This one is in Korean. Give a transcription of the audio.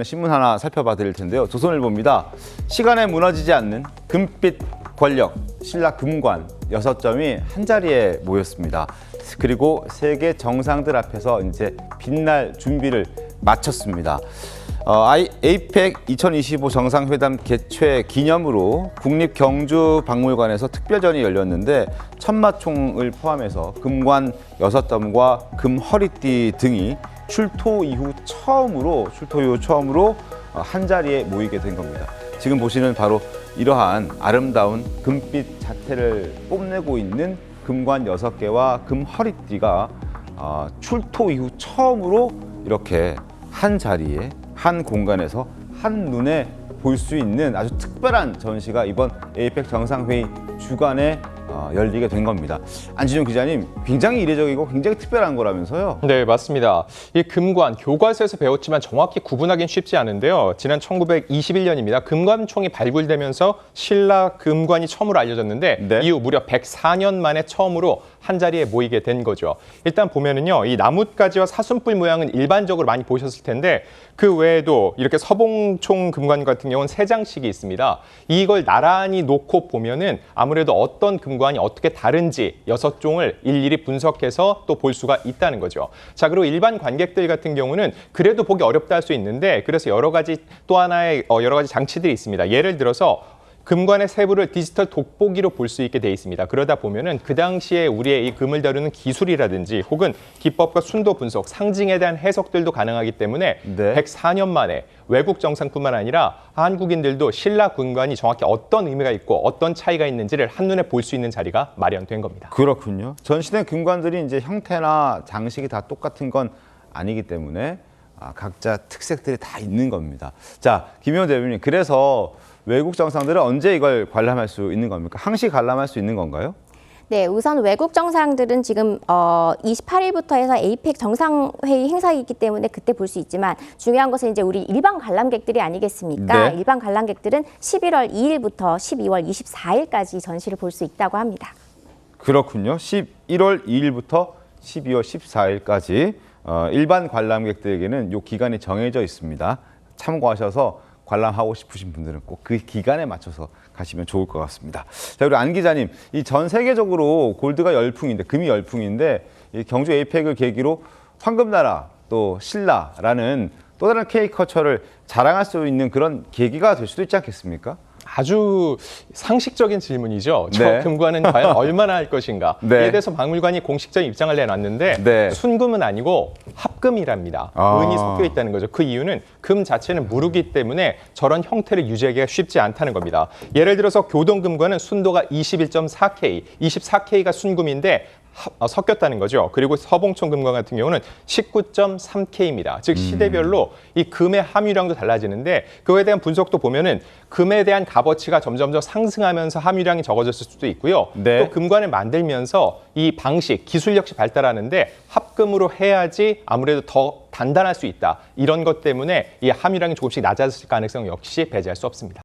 신문 하나 살펴봐 드릴 텐데요. 조선일보입니다. 시간에 무너지지 않는 금빛 권력, 신라 금관 6점이 한자리에 모였습니다. 그리고 세계 정상들 앞에서 이제 빛날 준비를 마쳤습니다. 에이펙 2025 정상회담 개최 기념으로 국립경주박물관에서 특별전이 열렸는데 천마총을 포함해서 금관 6점과 금허리띠 등이 출토 이후 처음으로 한자리에 모이게 된 겁니다. 지금 보시는 바로 이러한 아름다운 금빛 자태를 뽐내고 있는 금관 6개와 금허리띠가 출토 이후 처음으로 이렇게 한 자리에 한 공간에서 한눈에 볼 수 있는 아주 특별한 전시가 이번 에이펙 정상회의 주간에 열리게 된 겁니다. 안진용 기자님, 굉장히 이례적이고 굉장히 특별한 거라면서요? 네, 맞습니다. 이 금관, 교과서에서 배웠지만 정확히 구분하기는 쉽지 않은데요. 지난 1921년입니다. 금관총이 발굴되면서 신라 금관이 처음으로 알려졌는데 네. 이후 무려 104년 만에 처음으로 한자리에 모이게 된 거죠. 일단 보면은요, 이 나뭇가지와 사슴뿔 모양은 일반적으로 많이 보셨을 텐데 그 외에도 이렇게 서봉총 금관 같은 경우는 3장씩이 있습니다. 이걸 나란히 놓고 보면은 아무래도 어떤 금관이 어떻게 다른지 6종을 일일이 분석해서 또 볼 수가 있다는 거죠. 자, 그리고 일반 관객들 같은 경우는 그래도 보기 어렵다 할 수 있는데 그래서 여러 가지 장치들이 있습니다. 예를 들어서 금관의 세부를 디지털 돋보기로 볼 수 있게 돼 있습니다. 그러다 보면은 그 당시에 우리의 이 금을 다루는 기술이라든지 혹은 기법과 순도 분석, 상징에 대한 해석들도 가능하기 때문에 네. 104년 만에 외국 정상뿐만 아니라 한국인들도 신라 금관이 정확히 어떤 의미가 있고 어떤 차이가 있는지를 한눈에 볼 수 있는 자리가 마련된 겁니다. 그렇군요. 전시된 금관들이 이제 형태나 장식이 다 똑같은 건 아니기 때문에 각자 특색들이 다 있는 겁니다. 자, 김효 대변인, 그래서 외국 정상들은 언제 이걸 관람할 수 있는 겁니까? 항시 관람할 수 있는 건가요? 네, 우선 외국 정상들은 지금 28일부터 해서 에이펙 정상회의 행사가 있기 때문에 그때 볼 수 있지만 중요한 것은 이제 우리 일반 관람객들이 아니겠습니까? 네. 일반 관람객들은 11월 2일부터 12월 24일까지 전시를 볼 수 있다고 합니다. 그렇군요. 11월 2일부터 12월 14일까지 일반 관람객들에게는 이 기간이 정해져 있습니다. 참고하셔서 관람하고 싶으신 분들은 꼭 그 기간에 맞춰서 가시면 좋을 것 같습니다. 자, 우리 안 기자님, 이 전 세계적으로 골드가 열풍인데, 금이 열풍인데, 이 경주 에이펙을 계기로 황금나라 또 신라라는 또 다른 K컬처를 자랑할 수 있는 그런 계기가 될 수도 있지 않겠습니까? 아주 상식적인 질문이죠. 저 네. 금관은 과연 얼마나 할 것인가. 네. 이에 대해서 박물관이 공식적인 입장을 내놨는데 네. 순금은 아니고 합금이랍니다. 은이 섞여 있다는 거죠. 그 이유는 금 자체는 무르기 때문에 저런 형태를 유지하기가 쉽지 않다는 겁니다. 예를 들어서 교동금관은 순도가 21.4K, 24K가 순금인데 섞였다는 거죠. 그리고 서봉총 금관 같은 경우는 19.3K입니다. 즉 시대별로 이 금의 함유량도 달라지는데 그거에 대한 분석도 보면은 금에 대한 값어치가 점점 더 상승하면서 함유량이 적어졌을 수도 있고요. 네. 또 금관을 만들면서 이 방식, 기술 역시 발달하는데 합금으로 해야지 아무래도 더 단단할 수 있다. 이런 것 때문에 이 함유량이 조금씩 낮아질 가능성 역시 배제할 수 없습니다.